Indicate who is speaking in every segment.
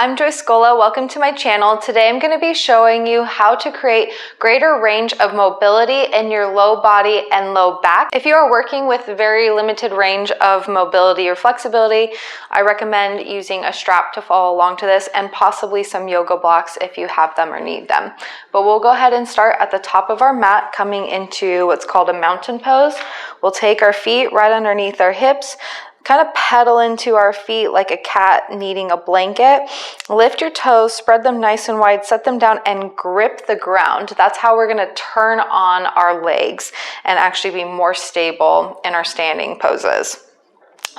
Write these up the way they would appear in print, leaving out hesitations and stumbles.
Speaker 1: I'm Scola. Welcome to my channel. Today I'm going to be showing you how to create greater range of mobility in your low body and low back. If you are working with very limited range of mobility or flexibility, I recommend using a strap to follow along to this and possibly some yoga blocks if you have them or need them. But we'll go ahead and start at the top of our mat, coming into what's called a mountain pose. We'll take our feet right underneath our hips, kind of pedal into our feet like a cat needing a blanket. Lift your toes, spread them nice and wide, set them down and grip the ground. That's how we're gonna turn on our legs and actually be more stable in our standing poses.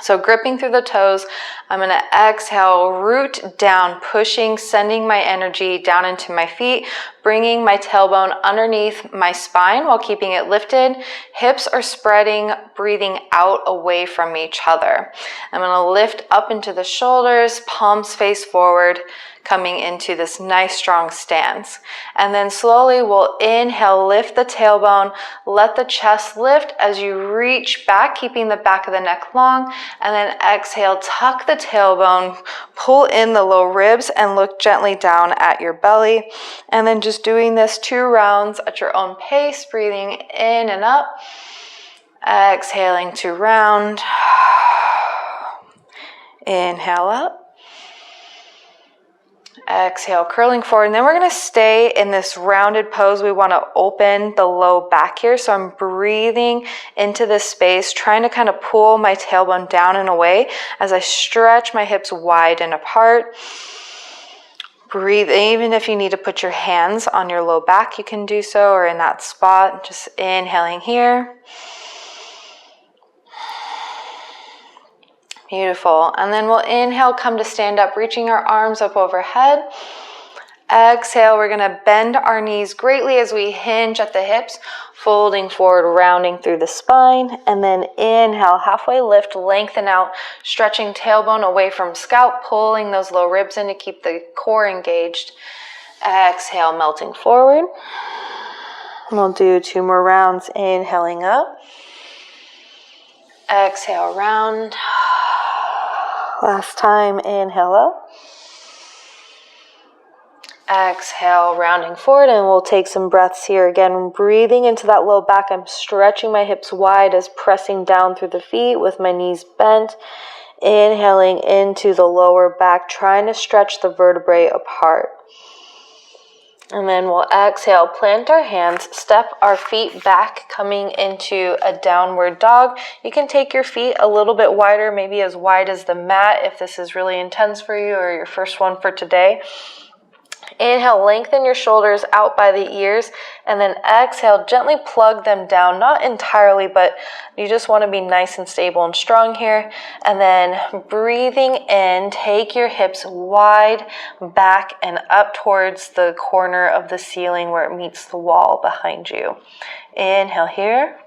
Speaker 1: So gripping through the toes, I'm gonna exhale, root down, pushing, sending my energy down into my feet, bringing my tailbone underneath my spine while keeping it lifted. Hips are spreading, breathing out away from each other. I'm gonna lift up into the shoulders, palms face forward, coming into this nice strong stance. And then slowly we'll inhale, lift the tailbone, let the chest lift as you reach back, keeping the back of the neck long, and then exhale, tuck the tailbone, pull in the low ribs and look gently down at your belly. And then just doing this 2 rounds at your own pace, breathing in and up, exhaling to round, inhale up. Exhale, curling forward, and then we're going to stay in this rounded pose. We want to open the low back here, so I'm breathing into this space, trying to kind of pull my tailbone down and away as I stretch my hips wide and apart. Breathe, even if you need to put your hands on your low back, you can do so, or in that spot. Just inhaling here. Beautiful. And then we'll inhale, come to stand up, reaching our arms up overhead. Exhale, we're going to bend our knees greatly as we hinge at the hips, folding forward, rounding through the spine. And then inhale, halfway lift, lengthen out, stretching tailbone away from scalp, pulling those low ribs in to keep the core engaged. Exhale, melting forward. We'll do 2 more rounds, inhaling up. Exhale, round. Last time, inhale up. Exhale, rounding forward, and we'll take some breaths here. Again, breathing into that low back. I'm stretching my hips wide as pressing down through the feet with my knees bent. Inhaling into the lower back, trying to stretch the vertebrae apart. And then we'll exhale, plant our hands, step our feet back, coming into a downward dog. You can take your feet a little bit wider, maybe as wide as the mat if this is really intense for you or your first one for today. Inhale, lengthen your shoulders out by the ears, and then exhale, gently plug them down, not entirely, but you just want to be nice and stable and strong here. And then breathing in, take your hips wide back and up towards the corner of the ceiling where it meets the wall behind you. Inhale here.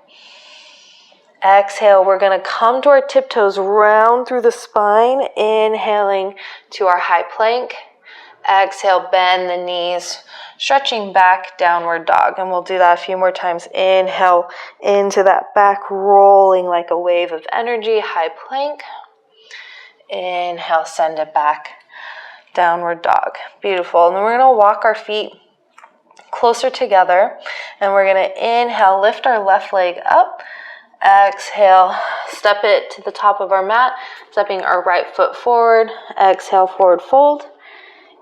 Speaker 1: Exhale, we're going to come to our tiptoes, round through the spine, inhaling to our high plank. Exhale, bend the knees, stretching back, downward dog. And we'll do that a few more times. Inhale into that back, rolling like a wave of energy, high plank. Inhale, send it back, downward dog. Beautiful. And then we're going to walk our feet closer together. And we're going to inhale, lift our left leg up. Exhale, step it to the top of our mat, stepping our right foot forward. Exhale, forward fold.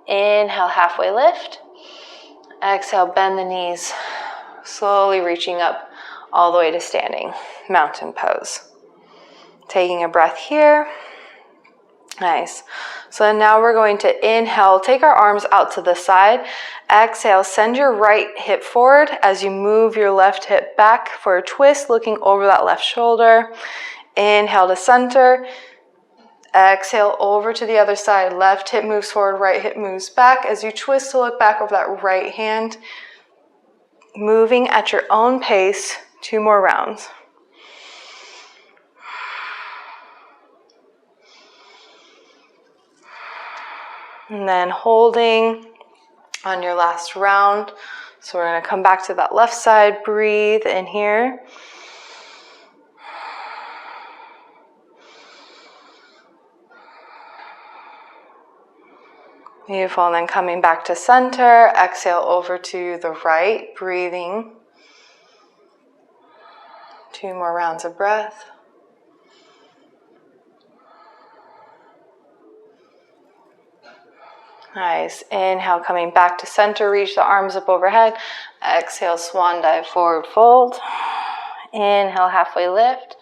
Speaker 1: Inhale, halfway lift. Exhale, bend the knees, slowly reaching up all the way to standing mountain pose. Taking a breath here. Nice. So now we're going to inhale, take our arms out to the side. Exhale, send your right hip forward as you move your left hip back for a twist, looking over that left shoulder. Inhale to center. Exhale over to the other side. Left hip moves forward, right hip moves back. As you twist to look back over that right hand, moving at your own pace. 2 more rounds. And then holding on your last round. So we're going to come back to that left side. Breathe in here. Beautiful, and then coming back to center, exhale over to the right, breathing. 2 more rounds of breath. Nice. Inhale, coming back to center, reach the arms up overhead. Exhale, swan dive, forward fold. Inhale, halfway lift.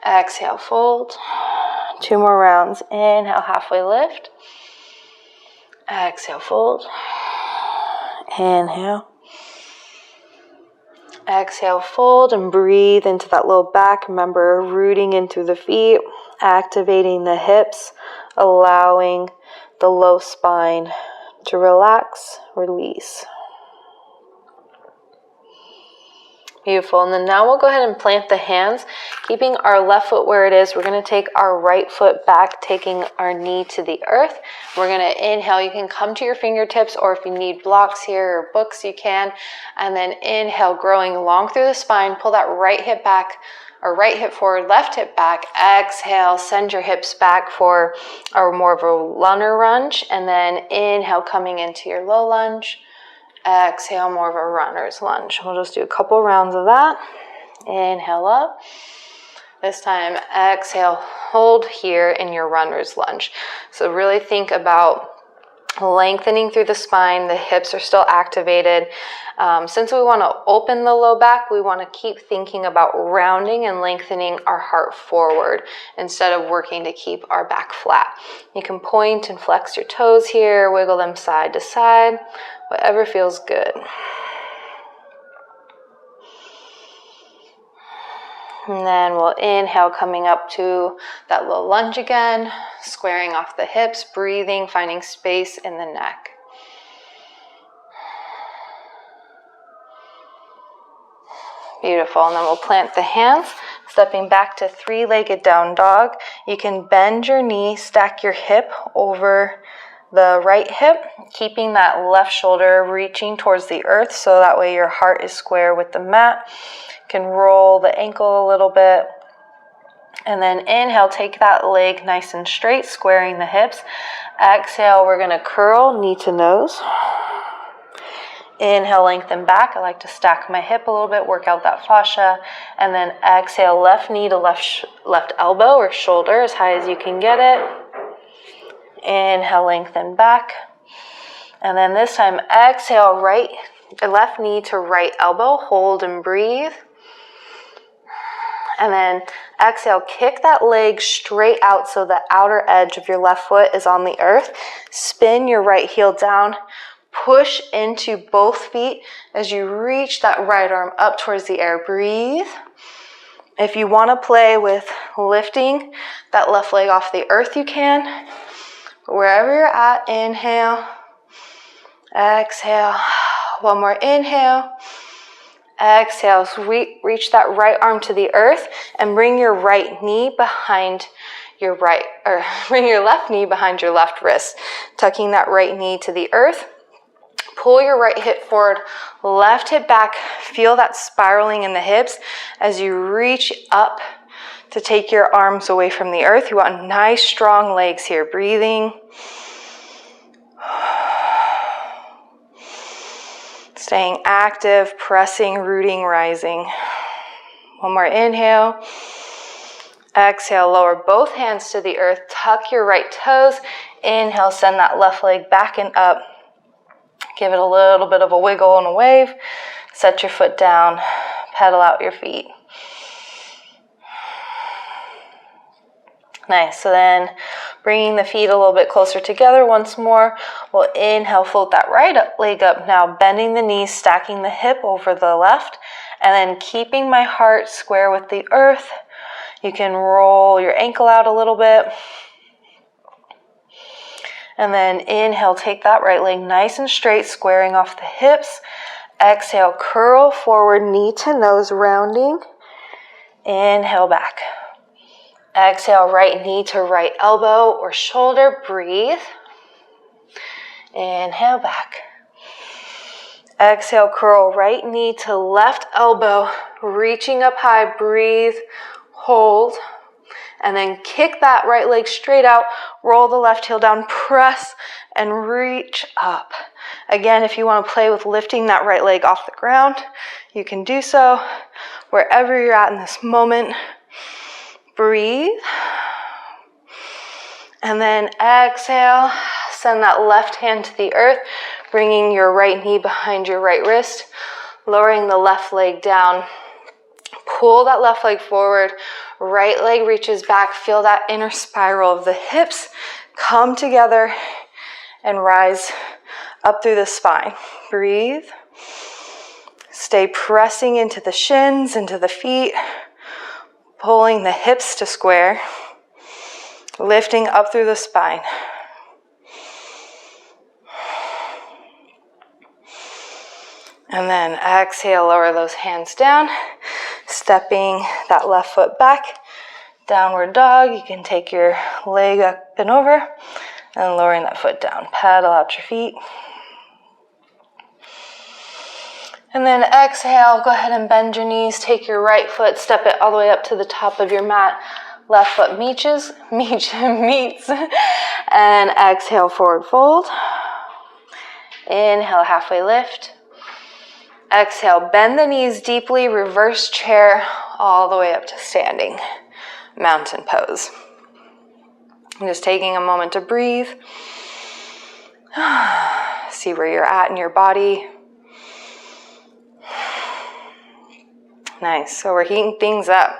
Speaker 1: Exhale, fold. 2 more rounds. Inhale, halfway lift. Exhale, fold. Inhale. Exhale, fold, and breathe into that low back. Remember, rooting into the feet, activating the hips, allowing the low spine to relax, release. Beautiful. And then now we'll go ahead and plant the hands, keeping our left foot where it is. We're going to take our right foot back, taking our knee to the earth. We're going to inhale. You can come to your fingertips, or if you need blocks here or books, you can. And then inhale, growing long through the spine. Pull that right hip back, or right hip forward, left hip back. Exhale, send your hips back for more of a lunge lunge. And then inhale, coming into your low lunge. Exhale, more of a runner's lunge. We'll just do a couple rounds of that. Inhale up. This time, exhale, hold here in your runner's lunge. So really think about lengthening through the spine. The hips are still activated. Since we want to open the low back, we want to keep thinking about rounding and lengthening our heart forward instead of working to keep our back flat. You can point and flex your toes here, wiggle them side to side, whatever feels good. And then we'll inhale, coming up to that low lunge again, squaring off the hips, breathing, finding space in the neck. Beautiful. And then we'll plant the hands, stepping back to 3-legged down dog. You can bend your knee, stack your hip over the right hip, keeping that left shoulder reaching towards the earth, so that way your heart is square with the mat. You can roll the ankle a little bit. And then inhale, take that leg nice and straight, squaring the hips. Exhale, we're going to curl knee to nose. Inhale, lengthen back. I like to stack my hip a little bit, work out that fascia. And then exhale, left knee to left elbow or shoulder as high as you can get it. Inhale, lengthen back. And then this time, exhale, left knee to right elbow. Hold and breathe. And then exhale, kick that leg straight out so the outer edge of your left foot is on the earth. Spin your right heel down. Push into both feet as you reach that right arm up towards the air. Breathe. If you want to play with lifting that left leg off the earth, you can. But wherever you're at, inhale. Exhale. One more inhale. Exhale. So reach that right arm to the earth and bring your right knee behind your bring your left knee behind your left wrist. Tucking that right knee to the earth. Pull your right hip forward, left hip back. Feel that spiraling in the hips as you reach up to take your arms away from the earth. You want nice, strong legs here. Breathing. Staying active, pressing, rooting, rising. One more inhale. Exhale, lower both hands to the earth. Tuck your right toes. Inhale, send that left leg back and up. Give it a little bit of a wiggle and a wave. Set your foot down. Pedal out your feet. Nice. So then bringing the feet a little bit closer together once more. We'll inhale, float that right leg up. Now bending the knees, stacking the hip over the left, and then keeping my heart square with the earth. You can roll your ankle out a little bit. And then inhale, take that right leg nice and straight, squaring off the hips. Exhale, curl forward, knee to nose, rounding. Inhale back. Exhale, right knee to right elbow or shoulder. Breathe. Inhale back. Exhale, curl right knee to left elbow, reaching up high. Breathe. Hold. And then kick that right leg straight out, roll the left heel down, press and reach up. Again, if you want to play with lifting that right leg off the ground, you can do so wherever you're at in this moment. Breathe. And then exhale, send that left hand to the earth, bringing your right knee behind your right wrist, lowering the left leg down. Pull that left leg forward, right leg reaches back, feel that inner spiral of the hips come together and rise up through the spine. Breathe. Stay pressing into the shins, into the feet, pulling the hips to square, lifting up through the spine. And then exhale, lower those hands down, stepping that left foot back, downward dog. You can take your leg up and over and lowering that foot down. Paddle out your feet. And then exhale, go ahead and bend your knees. Take your right foot, step it all the way up to the top of your mat. Left foot meets, and exhale, forward fold. Inhale, halfway lift. Exhale, bend the knees deeply, reverse chair all the way up to standing mountain pose. I'm just taking a moment to breathe. See where you're at in your body. Nice, so we're heating things up.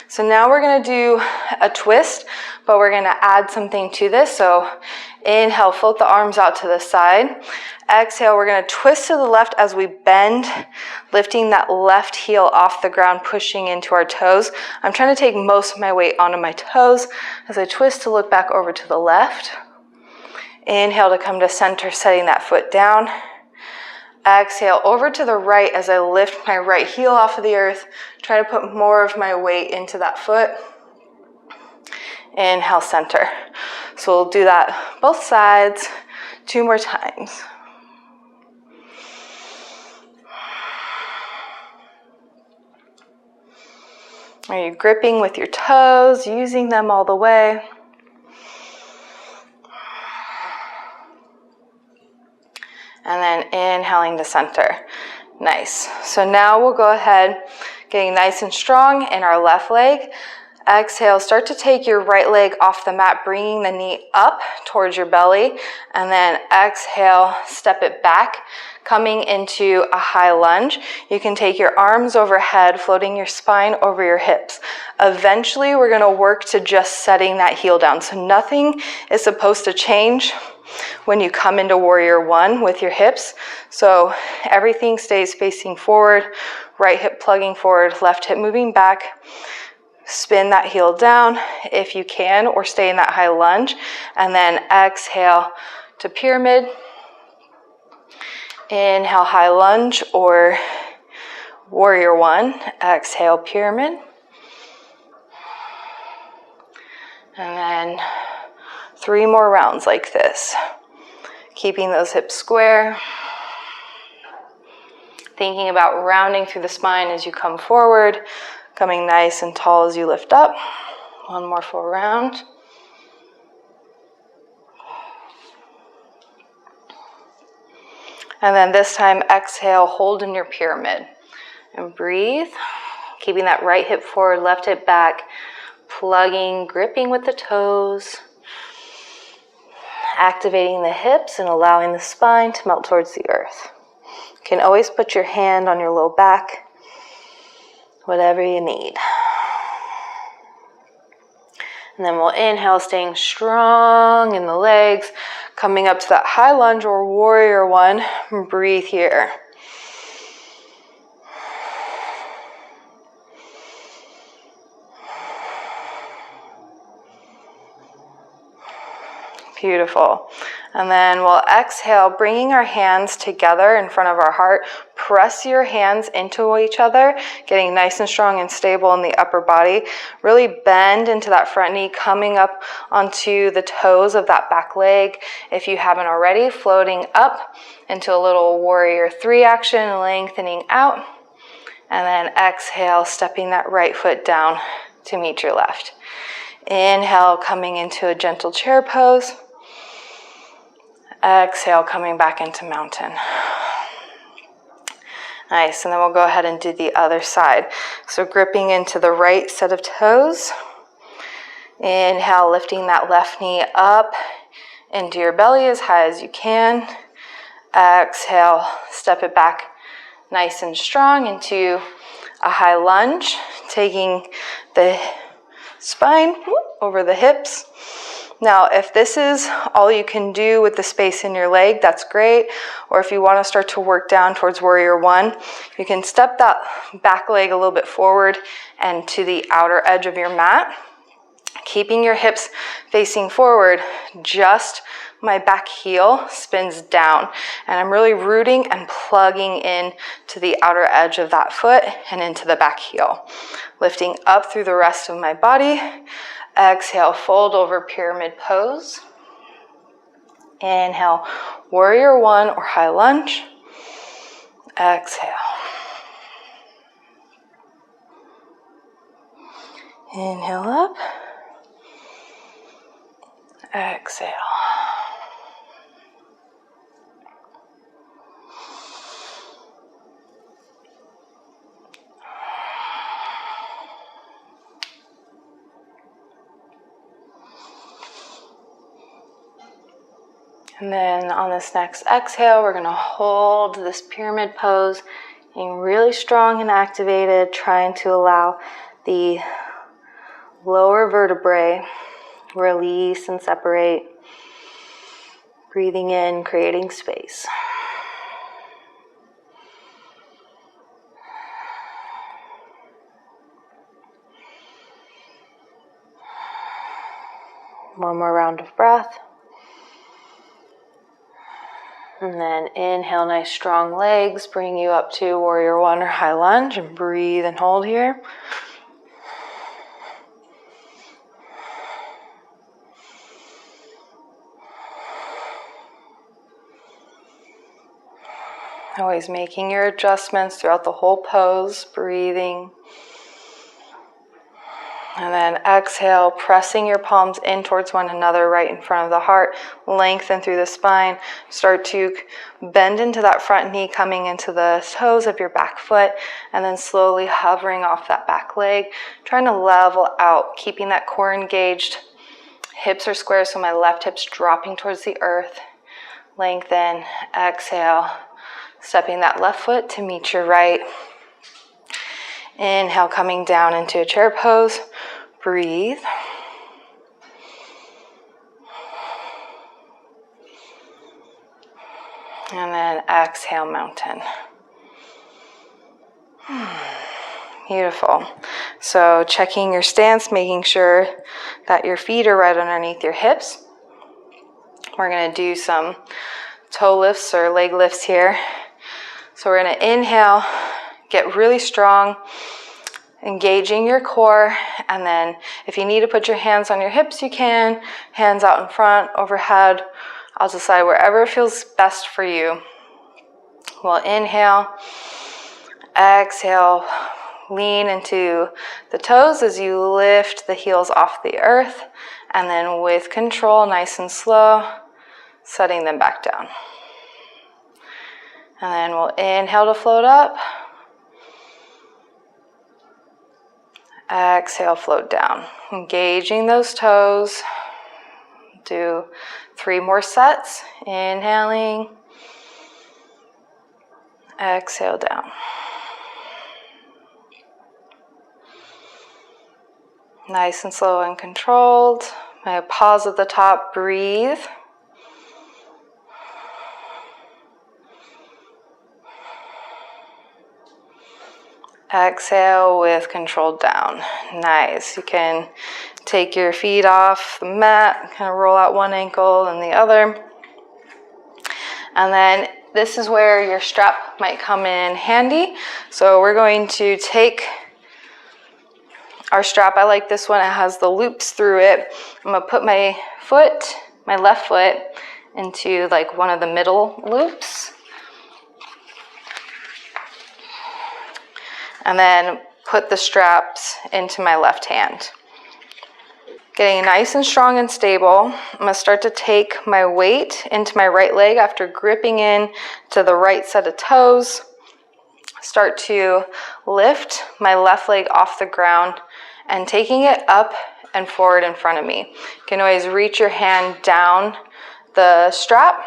Speaker 1: So now we're gonna do a twist, but we're gonna add something to this. So inhale, float the arms out to the side. Exhale, we're gonna twist to the left as we bend, lifting that left heel off the ground, pushing into our toes. I'm trying to take most of my weight onto my toes as I twist to look back over to the left. Inhale to come to center, setting that foot down. Exhale, over to the right as I lift my right heel off of the earth. Try to put more of my weight into that foot. Inhale, center. So we'll do that both sides 2 more times. Are you gripping with your toes, using them all the way? And then inhaling to center. Nice. So now we'll go ahead, getting nice and strong in our left leg. Exhale, start to take your right leg off the mat, bringing the knee up towards your belly. And then exhale, step it back, coming into a high lunge. You can take your arms overhead, floating your spine over your hips. Eventually, we're gonna work to just setting that heel down. So nothing is supposed to change when you come into warrior one with your hips. So everything stays facing forward, right hip plugging forward, left hip moving back. Spin that heel down if you can, or stay in that high lunge. And then exhale to pyramid. Inhale, high lunge or warrior one. Exhale, pyramid. And then 3 more rounds like this. Keeping those hips square. Thinking about rounding through the spine as you come forward. Coming nice and tall as you lift up. 1 more full round. And then this time, exhale, hold in your pyramid. And breathe. Keeping that right hip forward, left hip back. Plugging, gripping with the toes. Activating the hips and allowing the spine to melt towards the earth. You can always put your hand on your low back. Whatever you need. And then we'll inhale, staying strong in the legs, coming up to that high lunge or warrior one. Breathe here. Beautiful. And then we'll exhale, bringing our hands together in front of our heart. Press your hands into each other, getting nice and strong and stable in the upper body. Really bend into that front knee, coming up onto the toes of that back leg. If you haven't already, floating up into a little warrior 3 action, lengthening out. And then exhale, stepping that right foot down to meet your left. Inhale, coming into a gentle chair pose. Exhale, coming back into mountain. Nice, and then we'll go ahead and do the other side. So gripping into the right set of toes. Inhale, lifting that left knee up into your belly as high as you can. Exhale, step it back nice and strong into a high lunge, taking the spine over the hips. Now, if this is all you can do with the space in your leg, that's great. Or if you want to start to work down towards warrior one, you can step that back leg a little bit forward and to the outer edge of your mat. Keeping your hips facing forward, just my back heel spins down. And I'm really rooting and plugging in to the outer edge of that foot and into the back heel. Lifting up through the rest of my body. Exhale, fold over pyramid pose. Inhale, warrior one or high lunge. Exhale. Inhale up. Exhale. And then on this next exhale, we're going to hold this pyramid pose, being really strong and activated, trying to allow the lower vertebrae release and separate. Breathing in, creating space. One more round of breath. And then inhale, nice strong legs, bring you up to warrior one or high lunge, and breathe and hold here. Always making your adjustments throughout the whole pose, breathing. And then exhale, pressing your palms in towards one another right in front of the heart. Lengthen through the spine. Start to bend into that front knee, coming into the toes of your back foot, and then slowly hovering off that back leg. Trying to level out, keeping that core engaged. Hips are square, so my left hip's dropping towards the earth. Lengthen, exhale. Stepping that left foot to meet your right. Inhale, coming down into a chair pose. Breathe. And then exhale, mountain. Beautiful. So checking your stance, making sure that your feet are right underneath your hips. We're going to do some toe lifts or leg lifts here. So we're going to inhale, get really strong, engaging your core, and then if you need to put your hands on your hips, you can. Hands out in front, overhead. I'll decide wherever feels best for you. We'll inhale, exhale, lean into the toes as you lift the heels off the earth, and then with control, nice and slow, setting them back down. And then we'll inhale to float up. Exhale, float down. Engaging those toes. Do 3 more sets. Inhaling. Exhale down. Nice and slow and controlled. I pause at the top, breathe. Exhale with control down. Nice. You can take your feet off the mat, kind of roll out one ankle and the other. And then this is where your strap might come in handy. So we're going to take our strap. I like this one. It has the loops through it. I'm going to put my foot, my left foot, into like one of the middle loops. And then put the straps into my left hand. Getting nice and strong and stable. I'm gonna start to take my weight into my right leg after gripping in to the right set of toes. Start to lift my left leg off the ground and taking it up and forward in front of me. You can always reach your hand down the strap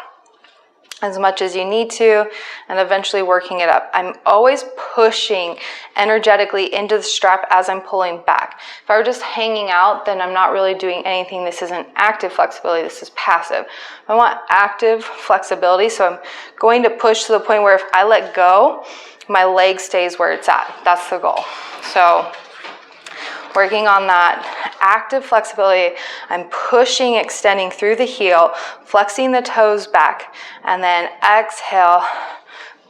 Speaker 1: as much as you need to, and eventually working it up. I'm always pushing energetically into the strap as I'm pulling back. If I were just hanging out, then I'm not really doing anything. This isn't active flexibility, this is passive. I want active flexibility, so I'm going to push to the point where if I let go, my leg stays where it's at. That's the goal. So working on that active flexibility, I'm pushing, extending through the heel, flexing the toes back, and then exhale,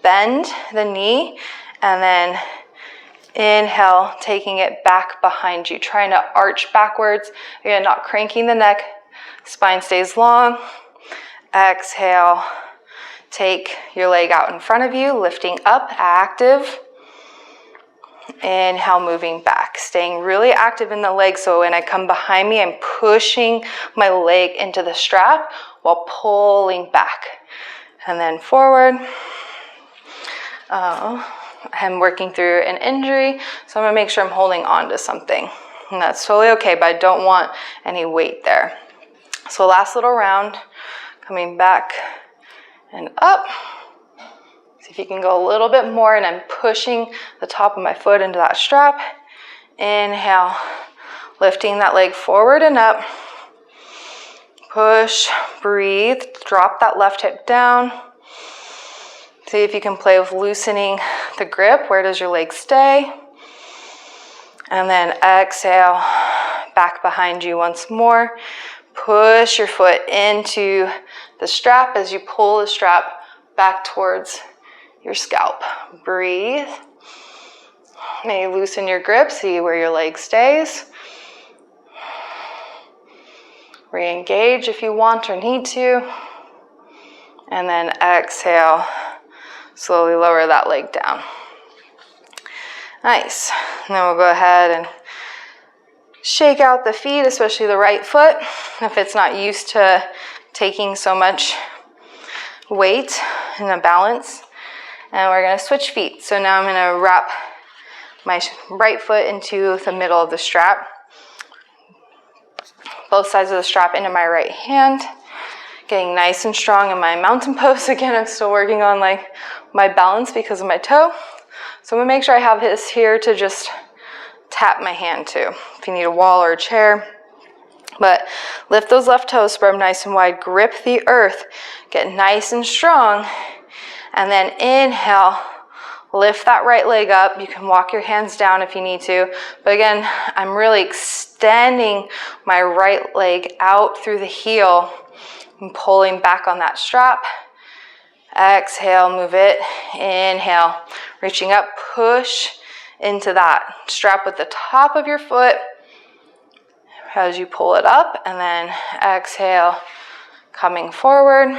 Speaker 1: bend the knee, and then inhale, taking it back behind you, trying to arch backwards. Again, not cranking the neck, spine stays long. Exhale, take your leg out in front of you, lifting up, active. Inhale, moving back, staying really active in the leg, so when I come behind me, I'm pushing my leg into the strap while pulling back. And then forward. I'm working through an injury, so I'm gonna make sure I'm holding on to something. And that's totally okay, but I don't want any weight there. So last little round, coming back and up. See if you can go a little bit more, and I'm pushing the top of my foot into that strap. Inhale, lifting that leg forward and up. Push, breathe, drop that left hip down. See if you can play with loosening the grip. Where does your leg stay? And then exhale, back behind you once more. Push your foot into the strap as you pull the strap back towards your scalp. Breathe. Maybe loosen your grip, see where your leg stays. Re-engage if you want or need to. And then exhale, slowly lower that leg down. Nice. And then we'll go ahead and shake out the feet, especially the right foot, if it's not used to taking so much weight and a balance. And we're gonna switch feet. So now I'm gonna wrap my right foot into the middle of the strap. Both sides of the strap into my right hand. Getting nice and strong in my mountain pose. Again, I'm still working on like my balance because of my toe. So I'm gonna make sure I have this here to just tap my hand to, if you need a wall or a chair. But lift those left toes, spread them nice and wide, grip the earth, get nice and strong. And then inhale, lift that right leg up. You can walk your hands down if you need to. But again, I'm really extending my right leg out through the heel and pulling back on that strap. Exhale, move it. Inhale, reaching up, push into that strap with the top of your foot as you pull it up. And then exhale, coming forward.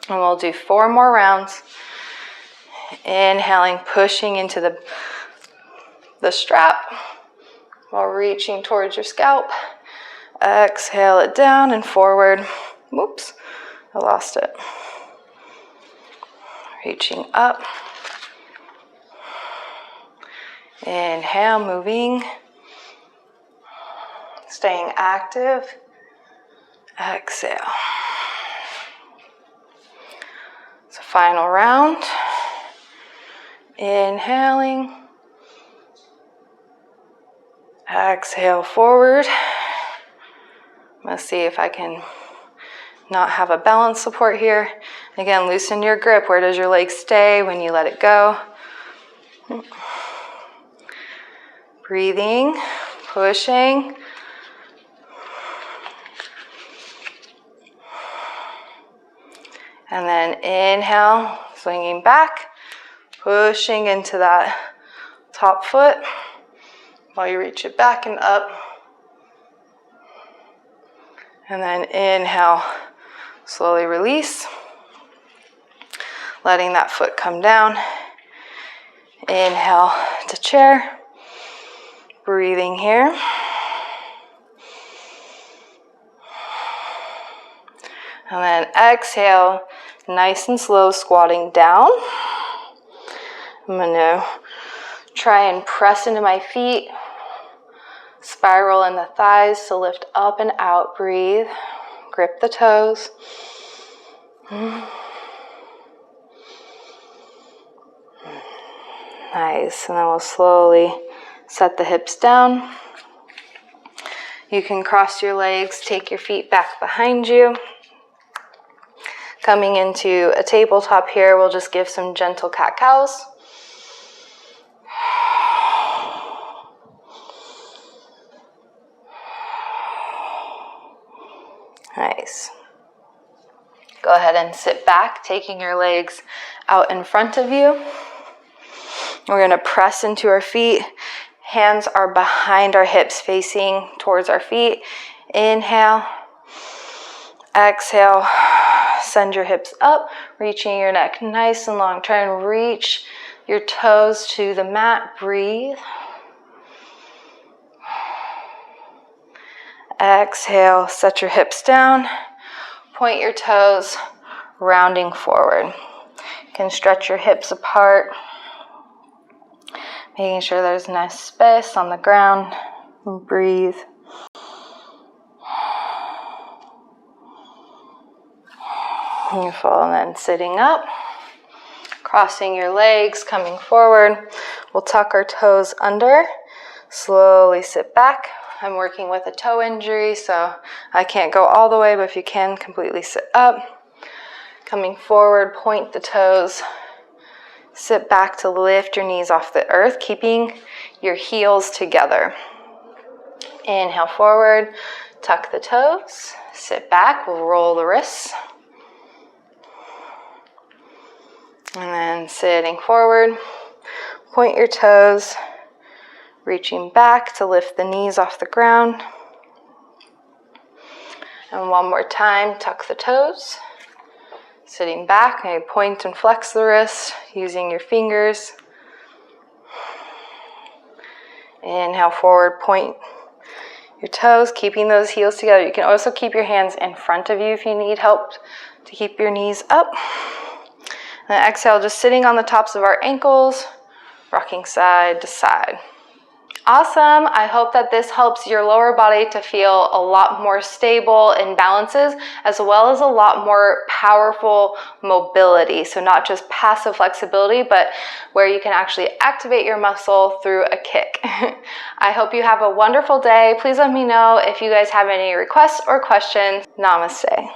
Speaker 1: And we'll do 4 more rounds. Inhaling, pushing into the strap while reaching towards your scalp. Exhale it down and forward. Whoops, I lost it. Reaching up. Inhale, moving. Staying active. Exhale. So final round. Inhaling. Exhale forward. Let's see if I can not have a balance support here. Again, loosen your grip. Where does your leg stay when you let it go? Breathing, pushing. And then inhale, swinging back, pushing into that top foot while you reach it back and up. And then inhale, slowly release, letting that foot come down. Inhale to chair, breathing here. And then exhale, nice and slow, squatting down. I'm gonna try and press into my feet, spiral in the thighs to lift up and out. Breathe, grip the toes. Nice, and then we'll slowly set the hips down. You can cross your legs, take your feet back behind you. Coming into a tabletop here, we'll just give some gentle cat-cows. Nice. Go ahead and sit back, taking your legs out in front of you. We're going to press into our feet. Hands are behind our hips, facing towards our feet. Inhale. Exhale. Send your hips up, reaching your neck nice and long. Try and reach your toes to the mat. Breathe. Exhale. Set your hips down. Point your toes, rounding forward. You can stretch your hips apart, making sure there's nice space on the ground. And breathe. Beautiful. And then sitting up, crossing your legs, coming forward. We'll tuck our toes under, slowly sit back. I'm working with a toe injury, so I can't go all the way, but if you can, completely sit up. Coming forward, point the toes. Sit back to lift your knees off the earth, keeping your heels together. Inhale forward, tuck the toes. Sit back, we'll roll the wrists. And then sitting forward, point your toes. Reaching back to lift the knees off the ground. And one more time, tuck the toes. Sitting back, maybe point and flex the wrist using your fingers. Inhale forward, point your toes, keeping those heels together. You can also keep your hands in front of you if you need help to keep your knees up. And then exhale, just sitting on the tops of our ankles, rocking side to side. Awesome. I hope that this helps your lower body to feel a lot more stable in balances, as well as a lot more powerful mobility. So not just passive flexibility, but where you can actually activate your muscle through a kick. I hope you have a wonderful day. Please let me know if you guys have any requests or questions. Namaste.